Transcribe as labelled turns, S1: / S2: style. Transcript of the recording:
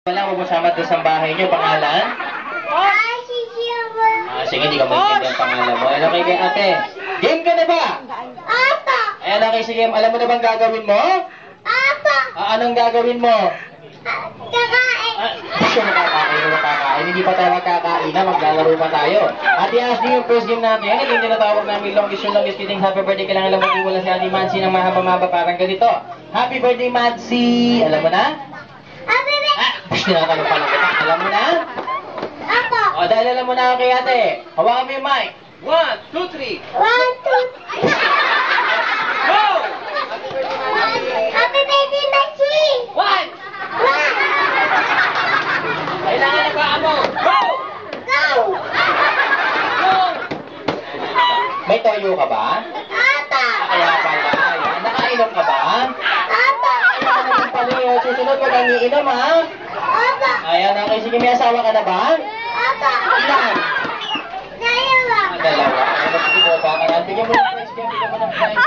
S1: Wala mo masama doon sa bahay niyo, pangalan? Sige, hindi ka maintindihan ang pangalan mo. Ano kayo, ate? Game ka na ba?
S2: Apa!
S1: Ano kayo, sige, alam mo na bang gagawin mo?
S2: Apa!
S1: Anong gagawin mo?
S2: Kakain!
S1: Gusto mo makakain? Hindi pa tayo magkakain na, maglalaro pa tayo. Ate Ashley, yung first game natin, ito yung tinatawag namin longest kidding happy birthday. Kailangan lang mag-iwala si Ate Mansi ng mahaba-mahaba parang ganito. Happy birthday, Mansi! Alam mo na?
S2: Apa!
S1: Tinatanong pa lang kita. Alam mo na?
S2: Apa!
S1: O, dahil alam mo na kay ate, hawakan mo yung mic. 1, 2, 3.
S2: 1, 2,
S1: Go!
S2: Happy birthday, Maxi!
S1: 1. Kailangan na ba mo? Go!
S2: Go!
S1: Go! May toyo ka ba?
S2: Apa!
S1: Kaya pala. Ayan. Nakainom ka ba?
S2: Apa!
S1: Kailangan natin pala yun. Susunod mo kang iinom, ha?
S2: Apa!
S1: Ayan, okay. Sige, may asawa ka na ba?
S2: Apa!
S1: Ilan?
S2: Dalawa!
S1: Dalawa. Ano, sige, baka ka na. Bigyan mo ng prize. Bigyan mo ng prize.